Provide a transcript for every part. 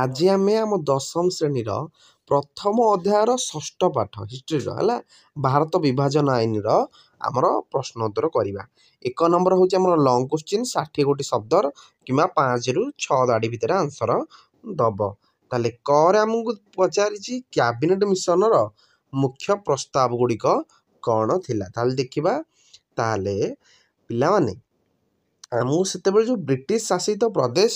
ଆଜି ଆମେ ଆମ ଦଶମ ଶ୍ରେଣୀର ପ୍ରଥମ ଅଧ୍ୟାୟର ଷଷ୍ଠ ପାଠ ହିଷ୍ଟ୍ରିର ହେଲା ଭାରତ ବିଭାଜନ ଆଇନର ଆମର ପ୍ରଶ୍ନ ଉତ୍ତର କରିବା। 1 ନମ୍ବର ହେଉଛି ଆମର ଲଙ୍ଗ କ୍ୱେଶ୍ଚିନ୍ 60 ଗୋଟି ଶବ୍ଦର କିମ୍ବା 5ରୁ 6 ଦାଡ଼ି ଭିତରେ ଆନ୍ସର ଦେବ। ତାହେଲେ କରେ ଆମକୁ ପଚାରିଛି କ୍ୟାବିନେଟ୍ ମିଶନର ମୁଖ୍ୟ ପ୍ରସ୍ତାବ ଗୁଡ଼ିକ କ'ଣ ଥିଲା। ତାହେଲେ ଦେଖିବା। ତାହେଲେ ପିଲାମାନେ ଆମକୁ ସେତେବେଳେ ଯେଉଁ ବ୍ରିଟିଶ ଶାସିତ ପ୍ରଦେଶ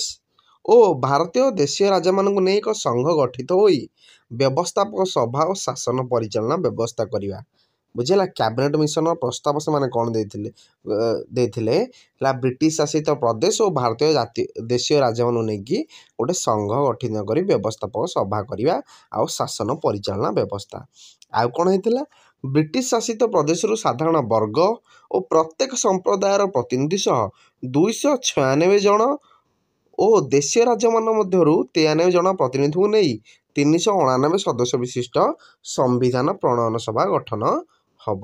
ଓ ଭାରତୀୟ ଦେଶୀୟ ରାଜାମାନଙ୍କୁ ନେଇ ଏକ ସଂଘ ଗଠିତ ହୋଇ ବ୍ୟବସ୍ଥାପକ ସଭା ଓ ଶାସନ ପରିଚାଳନା ବ୍ୟବସ୍ଥା କରିବା ବୁଝିଲା। କ୍ୟାବିନେଟ୍ ମିଶନର ପ୍ରସ୍ତାବ ସେମାନେ କ'ଣ ଦେଇଥିଲେ ହେଲା ବ୍ରିଟିଶ ଶାସିତ ପ୍ରଦେଶ ଓ ଭାରତୀୟ ଦେଶୀୟ ରାଜାମାନଙ୍କୁ ନେଇକି ଗୋଟେ ସଂଘ ଗଠିତ କରି ବ୍ୟବସ୍ଥାପକ ସଭା କରିବା ଆଉ ଶାସନ ପରିଚାଳନା ବ୍ୟବସ୍ଥା। ଆଉ କ'ଣ ହେଇଥିଲା ବ୍ରିଟିଶ ଶାସିତ ପ୍ରଦେଶରୁ ସାଧାରଣ ବର୍ଗ ଓ ପ୍ରତ୍ୟେକ ସମ୍ପ୍ରଦାୟର ପ୍ରତିନିଧି ସହ 296 ଜଣ ଓ ଦେଶୀୟ ରାଜ୍ୟମାନଙ୍କ ମଧ୍ୟରୁ 93 ଜଣ ପ୍ରତିନିଧିଙ୍କୁ ନେଇ 389 ସଦସ୍ୟ ବିଶିଷ୍ଟ ସମ୍ବିଧାନ ପ୍ରଣୟନ ସଭା ଗଠନ ହେବ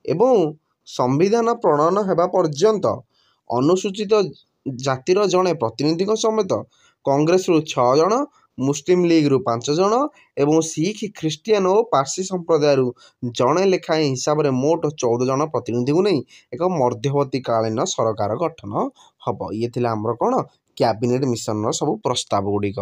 ଏବଂ ସମ୍ବିଧାନ ପ୍ରଣୟନ ହେବା ପର୍ଯ୍ୟନ୍ତ ଅନୁସୂଚିତ ଜାତିର ଜଣେ ପ୍ରତିନିଧିଙ୍କ ସମେତ କଂଗ୍ରେସରୁ 6 ଜଣ, ମୁସଲିମ ଲିଗରୁ 5 ଜଣ ଏବଂ ଶିଖ, ଖ୍ରୀଷ୍ଟିଆନ ଓ ପାର୍ସି ସମ୍ପ୍ରଦାୟରୁ ଜଣେ ଲେଖାଏଁ ହିସାବରେ ମୋଟ 14 ଜଣ ପ୍ରତିନିଧିଙ୍କୁ ନେଇ ଏକ ମଧ୍ୟବର୍ତ୍ତୀକାଳୀନ ସରକାର ଗଠନ ହେବ। ଇଏ ଥିଲା ଆମର କ'ଣ କ୍ୟାବିନେଟ୍ ମିଶନର ସବୁ ପ୍ରସ୍ତାବ ଗୁଡ଼ିକ।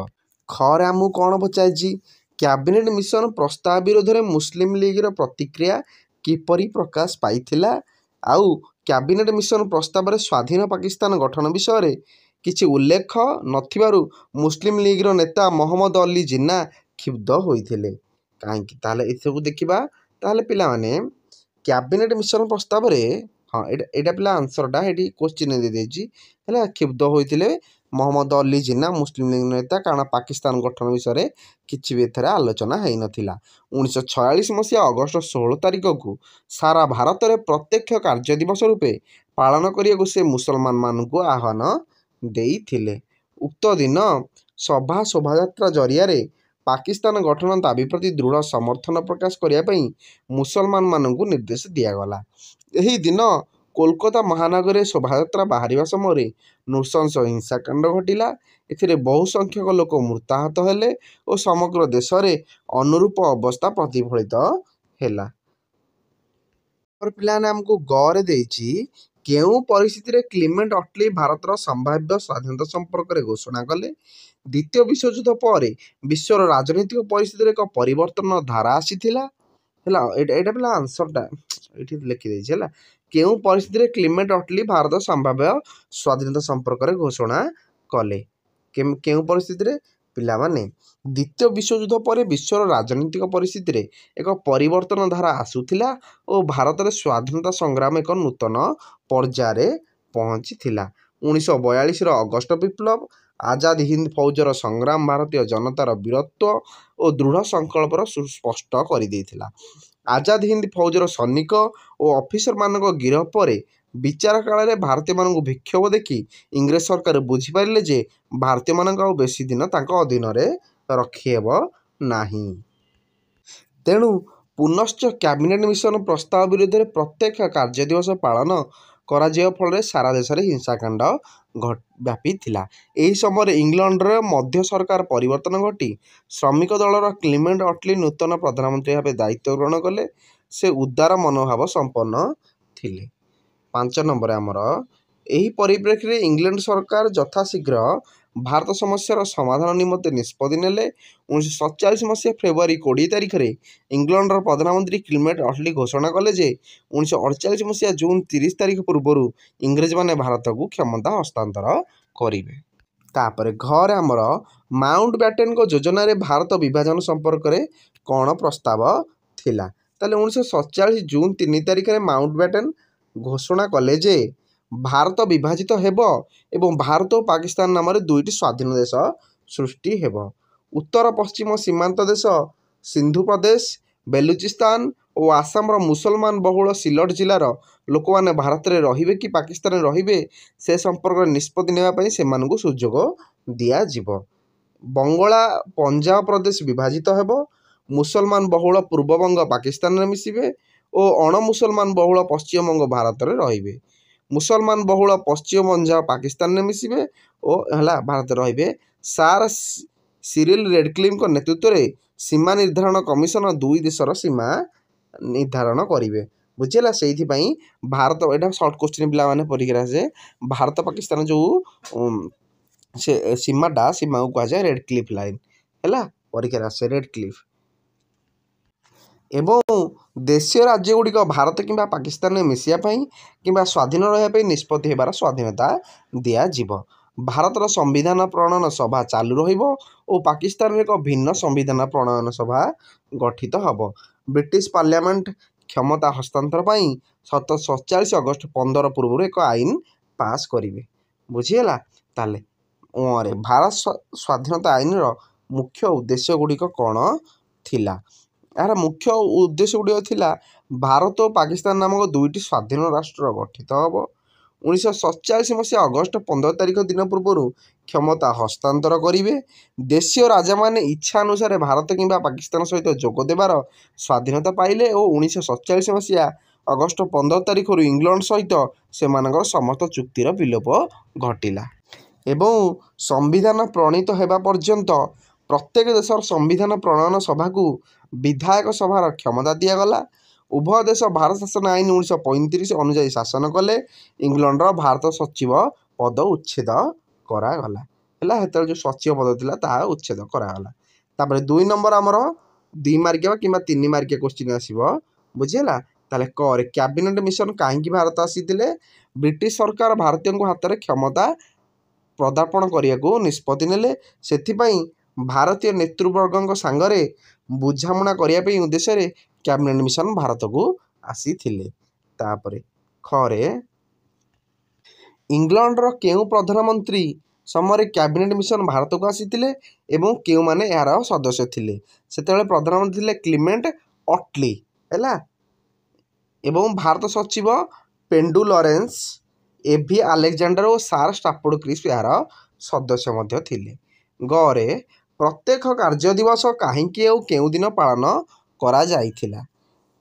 ଖରେ ଆମକୁ କ'ଣ ପଚାରିଛି କ୍ୟାବିନେଟ୍ ମିଶନ ପ୍ରସ୍ତାବ ବିରୋଧରେ ମୁସଲିମ ଲିଗର ପ୍ରତିକ୍ରିୟା କିପରି ପ୍ରକାଶ ପାଇଥିଲା ଆଉ କ୍ୟାବିନେଟ୍ ମିଶନ ପ୍ରସ୍ତାବରେ ସ୍ୱାଧୀନ ପାକିସ୍ତାନ ଗଠନ ବିଷୟରେ କିଛି ଉଲ୍ଲେଖ ନଥିବାରୁ ମୁସଲିମ ଲିଗର ନେତା ମହମ୍ମଦ ଅଲି ଜିନ୍ନା କ୍ଷୁବ୍ଧ ହୋଇଥିଲେ କାହିଁକି। ତାହେଲେ ଏସବୁ ଦେଖିବା। ତାହେଲେ ପିଲାମାନେ କ୍ୟାବିନେଟ୍ ମିଶନ ପ୍ରସ୍ତାବରେ ଏଇଟା ପିଲା ଆନ୍ସରଟା ଏଠି କ୍ୱେଶ୍ଚିନ୍ ଦେଇଦେଇଛି ହେଲା କ୍ଷୁବ୍ଧ ହୋଇଥିଲେ ମହମ୍ମଦ ଅଲି ଜିନ୍ନା ମୁସଲିମ ଲିଗ ନେତା କାରଣ ପାକିସ୍ତାନ ଗଠନ ବିଷୟରେ କିଛି ବି ଏଥିରେ ଆଲୋଚନା ହେଇନଥିଲା। 1946 ମସିହା ଅଗଷ୍ଟ 16 ତାରିଖକୁ ସାରା ଭାରତରେ ପ୍ରତ୍ୟକ୍ଷ କାର୍ଯ୍ୟ ଦିବସ ରୂପେ ପାଳନ କରିବାକୁ ସେ ମୁସଲମାନମାନଙ୍କୁ ଆହ୍ୱାନ ଦେଇଥିଲେ। ଉକ୍ତ ଦିନ ସଭା ଶୋଭାଯାତ୍ରା ଜରିଆରେ ପାକିସ୍ତାନ ଗଠନ ଦାବି ପ୍ରତି ଦୃଢ଼ ସମର୍ଥନ ପ୍ରକାଶ କରିବା ପାଇଁ ମୁସଲମାନମାନଙ୍କୁ ନିର୍ଦ୍ଦେଶ ଦିଆଗଲା। ଏହି ଦିନ କୋଲକାତା ମହାନଗରରେ ଶୋଭାଯାତ୍ରା ବାହାରିବା ସମୟରେ ନୃଶଂସ ହିଂସାକାଣ୍ଡ ଘଟିଲା। ଏଥିରେ ବହୁ ସଂଖ୍ୟକ ଲୋକ ମୃତାହତ ହେଲେ ଓ ସମଗ୍ର ଦେଶରେ ଅନୁରୂପ ଅବସ୍ଥା ପ୍ରତିଫଳିତ ହେଲା। ପିଲାମାନେ ଆମକୁ ଗରେ ଦେଇଛି କେଉଁ ପରିସ୍ଥିତିରେ କ୍ଲିମେଣ୍ଟ ଅଟଲି ଭାରତର ସମ୍ଭାବ୍ୟ ସ୍ୱାଧୀନତା ସମ୍ପର୍କରେ ଘୋଷଣା କଲେ। ଦ୍ୱିତୀୟ ବିଶ୍ୱଯୁଦ୍ଧ ପରେ ବିଶ୍ୱର ରାଜନୈତିକ ପରିସ୍ଥିତିରେ ଏକ ପରିବର୍ତ୍ତନ ଧାରା ଆସିଥିଲା ହେଲା। ଏଇଟା ପିଲା ଆନ୍ସରଟା ଏଇଠି ଲେଖିଦେଇଛି ହେଲା। କେଉଁ ପରିସ୍ଥିତିରେ କ୍ଲିମେଣ୍ଟ ଅଟଲି ଭାରତ ସମ୍ଭାବ୍ୟ ସ୍ୱାଧୀନତା ସମ୍ପର୍କରେ ଘୋଷଣା କଲେ। କେଉଁ ପରିସ୍ଥିତିରେ ପିଲାମାନେ ଦ୍ୱିତୀୟ ବିଶ୍ୱଯୁଦ୍ଧ ପରେ ବିଶ୍ୱର ରାଜନୈତିକ ପରିସ୍ଥିତିରେ ଏକ ପରିବର୍ତ୍ତନ ଧାରା ଆସୁଥିଲା ଓ ଭାରତରେ ସ୍ୱାଧୀନତା ସଂଗ୍ରାମ ଏକ ନୂତନ ପର୍ଯ୍ୟାୟରେ ପହଞ୍ଚିଥିଲା। 1942ର ଅଗଷ୍ଟ ବିପ୍ଳବ ଆଜାଦ ହିନ୍ଦ ଫୌଜର ସଂଗ୍ରାମ ଭାରତୀୟ ଜନତାର ବୀରତ୍ୱ ଓ ଦୃଢ଼ ସଂକଳ୍ପର ସୁସ୍ପଷ୍ଟ କରିଦେଇଥିଲା। ଆଜାଦ ହିନ୍ଦ ଫୌଜର ସୈନିକ ଓ ଅଫିସରମାନଙ୍କ ଗିରଫ ପରେ ବିଚାର କାଳରେ ଭାରତୀୟମାନଙ୍କୁ ବିକ୍ଷୋଭ ଦେଖି ଇଂରେଜ ସରକାର ବୁଝିପାରିଲେ ଯେ ଭାରତୀୟମାନଙ୍କୁ ଆଉ ବେଶୀ ଦିନ ତାଙ୍କ ଅଧୀନରେ ରଖିହେବ ନାହିଁ। ତେଣୁ ପୁନଶ୍ଚ କ୍ୟାବିନେଟ୍ ମିଶନ ପ୍ରସ୍ତାବ ବିରୋଧରେ ପ୍ରତ୍ୟକ୍ଷ କାର୍ଯ୍ୟ ଦିବସ ପାଳନ କରାଯିବା ଫଳରେ ସାରା ଦେଶରେ ହିଂସାକାଣ୍ଡ ବ୍ୟାପିଥିଲା। ଏହି ସମୟରେ ଇଂଲଣ୍ଡରେ ମଧ୍ୟ ସରକାର ପରିବର୍ତ୍ତନ ଘଟି ଶ୍ରମିକ ଦଳର କ୍ଲିମେଣ୍ଟ ଅଟଲି ନୂତନ ପ୍ରଧାନମନ୍ତ୍ରୀ ଭାବେ ଦାୟିତ୍ୱ ଗ୍ରହଣ କଲେ। ସେ ଉଦାର ମନୋଭାବ ସମ୍ପନ୍ନ ଥିଲେ। 5 ନମ୍ବର ଆମର ଏହି ପରିପ୍ରେକ୍ଷୀରେ ଇଂଲଣ୍ଡ ସରକାର ଯଥାଶୀଘ୍ର ଭାରତ ସମସ୍ୟାର ସମାଧାନ ନିମନ୍ତେ ନିଷ୍ପତ୍ତି ନେଲେ। 1947 ମସିହା ଫେବୃଆରୀ 20 ତାରିଖରେ ଇଂଲଣ୍ଡର ପ୍ରଧାନମନ୍ତ୍ରୀ କ୍ଲିମେଣ୍ଟ ଅଟଲି ଘୋଷଣା କଲେ ଯେ 1948 ମସିହା ଜୁନ 30 ତାରିଖ ପୂର୍ବରୁ ଇଂରେଜମାନେ ଭାରତକୁ କ୍ଷମତା ହସ୍ତାନ୍ତର କରିବେ। ତାପରେ ଘରେ ଆମର ମାଉଣ୍ଟ ବ୍ୟାଟେନଙ୍କ ଯୋଜନାରେ ଭାରତ ବିଭାଜନ ସମ୍ପର୍କରେ କ'ଣ ପ୍ରସ୍ତାବ ଥିଲା। ତାହେଲେ 1947 ଜୁନ 3 ତାରିଖରେ ମାଉଣ୍ଟ ବ୍ୟାଟେନ ଘୋଷଣା କଲେ ଯେ ଭାରତ ବିଭାଜିତ ହେବ ଏବଂ ଭାରତ ଓ ପାକିସ୍ତାନ ନାମରେ 2ଟି ସ୍ୱାଧୀନ ଦେଶ ସୃଷ୍ଟି ହେବ। ଉତ୍ତର ପଶ୍ଚିମ ସୀମାନ୍ତ ଦେଶ ସିନ୍ଧୁ ପ୍ରଦେଶ, ବେଲୁଚିସ୍ତାନ ଓ ଆସାମର ମୁସଲମାନ ବହୁଳ ସିଲଟ ଜିଲ୍ଲାର ଲୋକମାନେ ଭାରତରେ ରହିବେ କି ପାକିସ୍ତାନରେ ରହିବେ ସେ ସମ୍ପର୍କରେ ନିଷ୍ପତ୍ତି ନେବା ପାଇଁ ସେମାନଙ୍କୁ ସୁଯୋଗ ଦିଆଯିବ। ବଙ୍ଗଳା ପଞ୍ଜାବ ପ୍ରଦେଶ ବିଭାଜିତ ହେବ। ମୁସଲମାନ ବହୁଳ ପୂର୍ବବଙ୍ଗ ପାକିସ୍ତାନରେ ମିଶିବେ ଓ ଅଣମୁସଲମାନ ବହୁଳ ପଶ୍ଚିମବଙ୍ଗ ଭାରତରେ ରହିବେ। ମୁସଲମାନ ବହୁଳ ପଶ୍ଚିମ ପଞ୍ଜାବ ପାକିସ୍ତାନରେ ମିଶିବେ ଓ ଭାରତରେ ରହିବେ। ସାର ସିରିଲ୍ ରେଡ୍କ୍ଲିଫ୍ଙ୍କ ନେତୃତ୍ୱରେ ସୀମା ନିର୍ଦ୍ଧାରଣ କମିଶନ ଦୁଇ ଦେଶର ସୀମା ନିର୍ଦ୍ଧାରଣ କରିବେ। ବୁଝିହେଲା। ସେଇଥିପାଇଁ ଭାରତ, ଏଇଟା ସର୍ଟ କୋଶ୍ଚିନ୍ ପିଲାମାନେ ପରୀକ୍ଷାରେ ଆସେ, ଭାରତ ପାକିସ୍ତାନ ଯେଉଁ ସେ ସୀମାକୁ କୁହାଯାଏ ରେଡ୍କ୍ଲିଫ୍ ଲାଇନ୍। ହେଲା, ପରୀକ୍ଷାରେ ଆସେ ରେଡ୍କ୍ଲିଫ୍। ଏବଂ ଦେଶୀୟ ରାଜ୍ୟଗୁଡ଼ିକ ଭାରତ କିମ୍ବା ପାକିସ୍ତାନରେ ମିଶିବା ପାଇଁ କିମ୍ବା ସ୍ୱାଧୀନ ରହିବା ପାଇଁ ନିଷ୍ପତ୍ତି ହେବାର ସ୍ୱାଧୀନତା ଦିଆଯିବ। ଭାରତର ସମ୍ବିଧାନ ପ୍ରଣୟନ ସଭା ଚାଲୁ ରହିବ ଓ ପାକିସ୍ତାନରେ ଏକ ଭିନ୍ନ ସମ୍ବିଧାନ ପ୍ରଣୟନ ସଭା ଗଠିତ ହେବ। ବ୍ରିଟିଶ ପାର୍ଲାମେଣ୍ଟ କ୍ଷମତା ହସ୍ତାନ୍ତର ପାଇଁ 1747 ଅଗଷ୍ଟ 15 ପୂର୍ବରୁ ଏକ ଆଇନ ପାସ୍ କରିବେ। ବୁଝିହେଲା। ତାହେଲେ ଭାରତ ସ୍ୱାଧୀନତା ଆଇନର ମୁଖ୍ୟ ଉଦ୍ଦେଶ୍ୟ ଗୁଡ଼ିକ କ'ଣ ଥିଲା? ଏହାର ମୁଖ୍ୟ ଉଦ୍ଦେଶ୍ୟ ଗୁଡ଼ିକ ଥିଲା ଭାରତ ଓ ପାକିସ୍ତାନ ନାମକ ଦୁଇଟି ସ୍ୱାଧୀନ ରାଷ୍ଟ୍ର ଗଠିତ ହେବ। 1947 ମସିହା ଅଗଷ୍ଟ 15 ତାରିଖ ଦିନ ପୂର୍ବରୁ କ୍ଷମତା ହସ୍ତାନ୍ତର କରିବେ। ଦେଶୀୟ ରାଜାମାନେ ଇଚ୍ଛା ଅନୁସାରେ ଭାରତ କିମ୍ବା ପାକିସ୍ତାନ ସହିତ ଯୋଗ ଦେବାର ସ୍ୱାଧୀନତା ପାଇଲେ ଓ 1947 ମସିହା ଅଗଷ୍ଟ 15 ତାରିଖରୁ ଇଂଲଣ୍ଡ ସହିତ ସେମାନଙ୍କର ସମସ୍ତ ଚୁକ୍ତିର ବିଲୋପ ଘଟିଲା। ଏବଂ ସମ୍ବିଧାନ ପ୍ରଣୀତ ହେବା ପର୍ଯ୍ୟନ୍ତ ପ୍ରତ୍ୟେକ ଦେଶର ସମ୍ବିଧାନ ପ୍ରଣୟନ ସଭାକୁ ବିଧାୟକ ସଭାର କ୍ଷମତା ଦିଆଗଲା। ଉଭୟ ଦେଶ ଭାରତ ଶାସନ ଆଇନ 1935 ଅନୁଯାୟୀ ଶାସନ କଲେ। ଇଂଲଣ୍ଡର ଭାରତ ସଚିବ ପଦ ଉଚ୍ଛେଦ କରାଗଲା। ହେଲା, ସେତେବେଳେ ଯେଉଁ ସଚିବ ପଦ ଥିଲା ତାହା ଉଚ୍ଛେଦ କରାଗଲା। ତାପରେ 2 ନମ୍ବର ଆମର 2 ମାର୍କିଆ କିମ୍ବା 3 ମାର୍କିଆ କୋଶ୍ଚିନ୍ ଆସିବ। ବୁଝିହେଲା। ତାହେଲେ କରେ କ୍ୟାବିନେଟ୍ ମିଶନ କାହିଁକି ଭାରତ ଆସିଥିଲେ? ବ୍ରିଟିଶ ସରକାର ଭାରତୀୟଙ୍କ ହାତରେ କ୍ଷମତା ପଦାର୍ପଣ କରିବାକୁ ନିଷ୍ପତ୍ତି ନେଲେ। ସେଥିପାଇଁ ଭାରତୀୟ ନେତୃବର୍ଗଙ୍କ ସାଙ୍ଗରେ ବୁଝାମଣା କରିବା ପାଇଁ ଉଦ୍ଦେଶ୍ୟରେ କ୍ୟାବିନେଟ୍ ମିଶନ ଭାରତକୁ ଆସିଥିଲେ। ତାପରେ ଖରେ ଇଂଲଣ୍ଡର କେଉଁ ପ୍ରଧାନମନ୍ତ୍ରୀ ସମୟରେ କ୍ୟାବିନେଟ୍ ମିଶନ ଭାରତକୁ ଆସିଥିଲେ ଏବଂ କେଉଁମାନେ ଏହାର ସଦସ୍ୟ ଥିଲେ? ସେତେବେଳେ ପ୍ରଧାନମନ୍ତ୍ରୀ ଥିଲେ କ୍ଲିମେଣ୍ଟ ଅଟ୍ଲି। ହେଲା, ଏବଂ ଭାରତ ସଚିବ ପେଣ୍ଡୁଲରେନ୍ସ, ଏଭି ଆଲେକ୍ଜାଣ୍ଡାର ଓ ସାର୍ ଷ୍ଟାଫୋର୍ଡ କ୍ରିସ୍ପ ଏହାର ସଦସ୍ୟ ମଧ୍ୟ ଥିଲେ। ଗରେ ପ୍ରତ୍ୟେକ କାର୍ଯ୍ୟ ଦିବସ କାହିଁକି ଓ କେଉଁ ଦିନ ପାଳନ କରାଯାଇଥିଲା?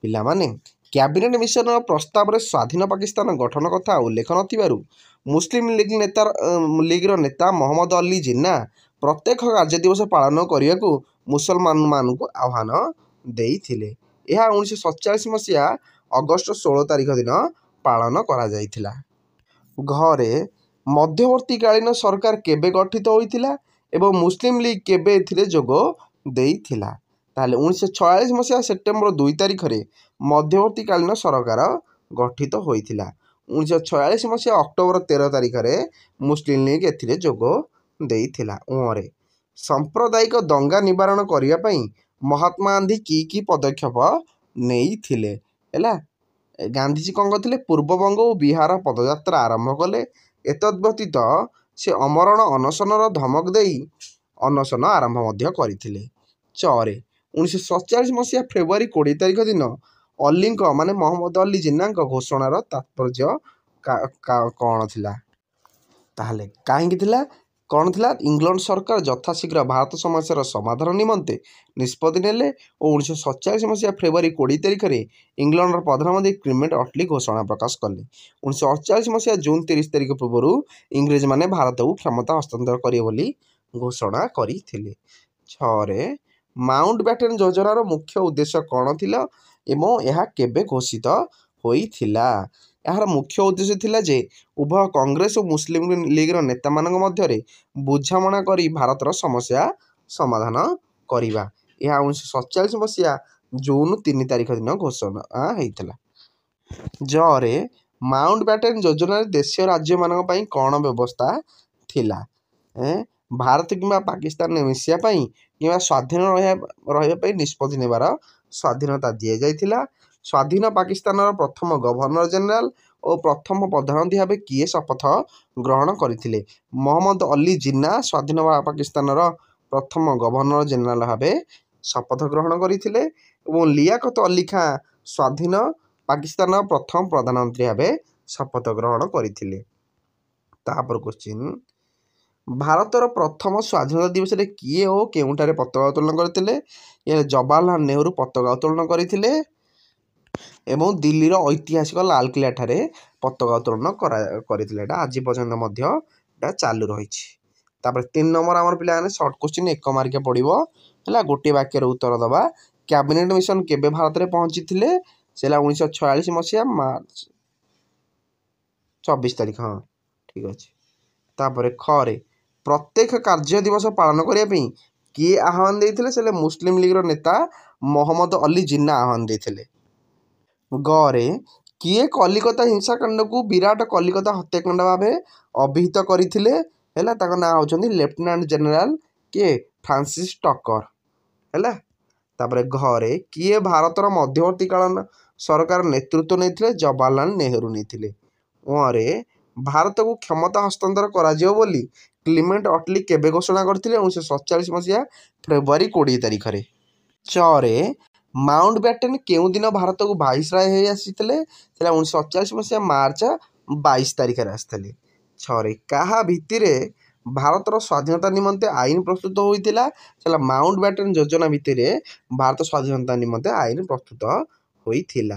ପିଲାମାନେ, କ୍ୟାବିନେଟ୍ ମିଶନର ପ୍ରସ୍ତାବରେ ସ୍ୱାଧୀନ ପାକିସ୍ତାନ ଗଠନ କଥା ଉଲ୍ଲେଖ ନଥିବାରୁ ମୁସଲିମ ଲିଗ୍ର ନେତା ମହମ୍ମଦ ଅଲି ଜିନ୍ନା ପ୍ରତ୍ୟେକ କାର୍ଯ୍ୟ ଦିବସ ପାଳନ କରିବାକୁ ମୁସଲମାନମାନଙ୍କୁ ଆହ୍ୱାନ ଦେଇଥିଲେ। ଏହା 1947 ମସିହା ଅଗଷ୍ଟ 16 ତାରିଖ ଦିନ ପାଳନ କରାଯାଇଥିଲା। ଘରେ ମଧ୍ୟବର୍ତ୍ତୀକାଳୀନ ସରକାର କେବେ ଗଠିତ ହୋଇଥିଲା ଏବଂ ମୁସଲିମ ଲିଗ୍ କେବେ ଏଥିରେ ଯୋଗ ଦେଇଥିଲା? ତାହେଲେ 1946 ମସିହା ସେପ୍ଟେମ୍ବର 2 ତାରିଖରେ ମଧ୍ୟବର୍ତ୍ତୀକାଳୀନ ସରକାର ଗଠିତ ହୋଇଥିଲା। 1946 ମସିହା ଅକ୍ଟୋବର 13 ତାରିଖରେ ମୁସଲିମ ଲିଗ୍ ଏଥିରେ ଯୋଗ ଦେଇଥିଲା। ସାମ୍ପ୍ରଦାୟିକ ଦଙ୍ଗା ନିବାରଣ କରିବା ପାଇଁ ମହାତ୍ମା ଗାନ୍ଧୀ କି ପଦକ୍ଷେପ ନେଇଥିଲେ? ହେଲା, ଗାନ୍ଧୀଜୀ କ'ଣ କରିଥିଲେ? ପୂର୍ବବଙ୍ଗ ଓ ବିହାର ପଦଯାତ୍ରା ଆରମ୍ଭ କଲେ। ଏତଦ୍ବ୍ୟତୀତ ସେ ଅମରଣ ଅନଶନର ଧମକ ଦେଇ ଅନଶନ ଆରମ୍ଭ ମଧ୍ୟ କରିଥିଲେ। 1947 ମସିହା ଫେବୃଆରୀ 20 ତାରିଖ ଦିନ ଅଲିଙ୍କ ମାନେ ମହମ୍ମଦ ଅଲି ଜିନ୍ନାଙ୍କ ଘୋଷଣାର ତାତ୍ପର୍ଯ୍ୟ କ'ଣ ଥିଲା? ତାହେଲେ କାହିଁକି ଥିଲା? କ'ଣ ଥିଲା? ଇଂଲଣ୍ଡ ସରକାର ଯଥାଶୀଘ୍ର ଭାରତ ସମସ୍ୟାର ସମାଧାନ ନିମନ୍ତେ ନିଷ୍ପତ୍ତି ନେଲେ ଓ 1947 ମସିହା ଫେବୃଆରୀ 20 ତାରିଖରେ ଇଂଲଣ୍ଡର ପ୍ରଧାନମନ୍ତ୍ରୀ କ୍ଲିମେଣ୍ଟ ଅଟ୍ଲି ଘୋଷଣା ପ୍ରକାଶ କଲେ। 1948 ମସିହା ଜୁନ୍ 30 ତାରିଖ ପୂର୍ବରୁ ଇଂରେଜମାନେ ଭାରତକୁ କ୍ଷମତା ହସ୍ତାନ୍ତର କରିବେ ବୋଲି ଘୋଷଣା କରିଥିଲେ। 6ରେ ମାଉଣ୍ଟ ବ୍ୟାଟେନ୍ ଯୋଜନାର ମୁଖ୍ୟ ଉଦ୍ଦେଶ୍ୟ କ'ଣ ଥିଲା ଏବଂ ଏହା କେବେ ଘୋଷିତ ହୋଇଥିଲା? ଏହାର ମୁଖ୍ୟ ଉଦ୍ଦେଶ୍ୟ ଥିଲା ଯେ ଉଭୟ କଂଗ୍ରେସ ଓ ମୁସଲିମ ଲିଗ୍ର ନେତାମାନଙ୍କ ମଧ୍ୟରେ ବୁଝାମଣା କରି ଭାରତର ସମସ୍ୟା ସମାଧାନ କରିବା। ଏହା 1947 ମସିହା ଜୁନ୍ 3 ତାରିଖ ଦିନ ଘୋଷଣା ହୋଇଥିଲା। ରେ ମାଉଣ୍ଟ ବ୍ୟାଟେନ୍ ଯୋଜନାରେ ଦେଶୀୟ ରାଜ୍ୟମାନଙ୍କ ପାଇଁ କ'ଣ ବ୍ୟବସ୍ଥା ଥିଲା? ଭାରତ କିମ୍ବା ପାକିସ୍ତାନରେ ମିଶିବା ପାଇଁ କିମ୍ବା ସ୍ୱାଧୀନ ରହିବା ପାଇଁ ନିଷ୍ପତ୍ତି ନେବାର ସ୍ୱାଧୀନତା ଦିଆଯାଇଥିଲା। ସ୍ୱାଧୀନ ପାକିସ୍ତାନର ପ୍ରଥମ ଗଭର୍ଣ୍ଣର ଜେନେରାଲ ଓ ପ୍ରଥମ ପ୍ରଧାନମନ୍ତ୍ରୀ ଭାବେ କିଏ ଶପଥ ଗ୍ରହଣ କରିଥିଲେ? ମହମ୍ମଦ ଅଲି ଜିନ୍ନା ସ୍ୱାଧୀନ ପାକିସ୍ତାନର ପ୍ରଥମ ଗଭର୍ଣ୍ଣର ଜେନେରାଲ ଭାବେ ଶପଥ ଗ୍ରହଣ କରିଥିଲେ ଏବଂ ଲିଆକତ ଅଲି ଖାଁ ସ୍ୱାଧୀନ ପାକିସ୍ତାନର ପ୍ରଥମ ପ୍ରଧାନମନ୍ତ୍ରୀ ଭାବେ ଶପଥ ଗ୍ରହଣ କରିଥିଲେ। ତାପରେ କୋଶ୍ଚିନ୍, ଭାରତର ପ୍ରଥମ ସ୍ୱାଧୀନତା ଦିବସରେ କିଏ ଓ କେଉଁଠାରେ ପତାକା ଉତ୍ତୋଳନ କରିଥିଲେ? ଜବାହରଲାଲ ନେହେରୁ ପତାକା ଉତ୍ତୋଳନ କରିଥିଲେ ଏବଂ ଦିଲ୍ଲୀର ଐତିହାସିକ ଲାଲକିଲ୍ଲାଠାରେ ପତାକା ଉତ୍ତୋଳନ କରିଥିଲେ। ଏଇଟା ଆଜି ପର୍ଯ୍ୟନ୍ତ ମଧ୍ୟ ଏଇଟା ଚାଲୁ ରହିଛି। तापर 3 नंबर आमर पिलाने शॉर्ट क्वेश्चन 1 मार्किया पड़िबो हैला गोटे वाक्यर उत्तर दबा कैबिनेट मिशन केबे भारत रे पहुंची थिले सेला 1946 मसिया मार्च 24 तारीख हाँ ठीक अच्छे। तापर खरे प्रत्येक कार्य दिवस पालन करने किए आह्वान देते से मुस्लिम लीगर नेता मोहम्मद अली जिन्ना आह्वान देते। गरे किए कलिकता हिंसाकांड को विराट कलिकता हत्याकांड भाव अभिहित करते ना होचंदी लेफ्टिनेंट जनरल किए फ्रांसिस टकर है। तापर घरे किए भारतर मध्यवर्ती कालन सरकार नेतृत्व नहीं जवाहरलाल नेहरू नहीं। ओरे भारत को क्षमता हस्तांतर करा बोली क्लीमेंट अटली केबे घोषणा करते 1947 मसीहा फेब्रुआरी 20 तारीख में। चरे माउंट बैटन केउ दिन भारत को वाइसराय हो आसी 1947 मसीहा मार्च 22 तारीख में आसते। छरे क्या भित्तिर भारतर स्वाधीनता निमंते आईन प्रस्तुत होता माउंट बैटन योजना भित्तिर भारत स्वाधीनता निमंते आईन प्रस्तुत होता।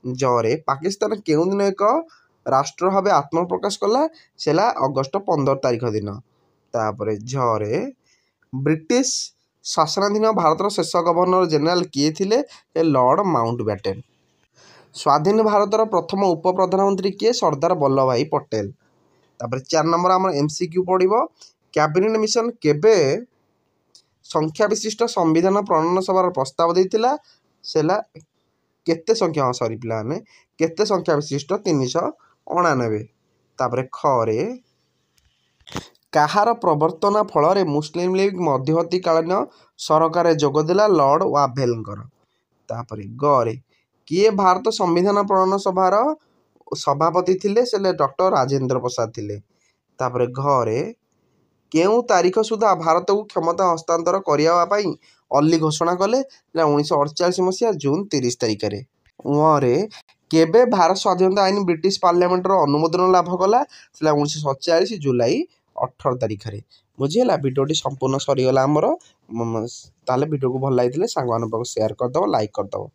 जरे पाकिस्तान केउ दिन एक राष्ट्र भाव आत्मप्रकाश कला सेला अगस्ट 15 तारीख दिन। तापर झरे ब्रिटिश शासनाधीन भारतर शेष गवर्नर जनरल किए थिले लॉर्ड माउंट बैटन। स्वाधीन भारतर प्रथम उप प्रधानमंत्री किए सरदार वल्लभ भाई पटेल। तापर 4 नंबर आम एमसीक्यू पड़ो कैबिनेट मिशन केबे संख्या विशिष्ट संविधान प्रणयन सभार प्रस्ताव देता सेला केते संख्या सॉरी पिलाने केते संख्या विशिष्ट 399। तापर खरे कहार प्रवर्तन फल मुस्लिम लीग मध्यवर्ती कालीन सरकार जोगदेला लॉर्ड वाभेलकर। तापर गरे किए भारत संविधान प्रणयन सभार सभापति थिले से डॉक्टर राजेंद्र प्रसाद थिले। तापर घरे केउ तारीख सुधा भारत को क्षमता हस्तांतर करने अली घोषणा कले 1948 मसीहा जून 30 तारीख में। उहरे केबे भारत स्वाधीनता आईन ब्रिटिश पार्लियामेंट अनुमोदन लाभ कला 1947 जुलाई 18 तारीख में। बुझीगला वीडियोटी संपूर्ण सरीगला आमर ताले वीडियो को भल लगी सांग सेयार करदब लाइक करदब।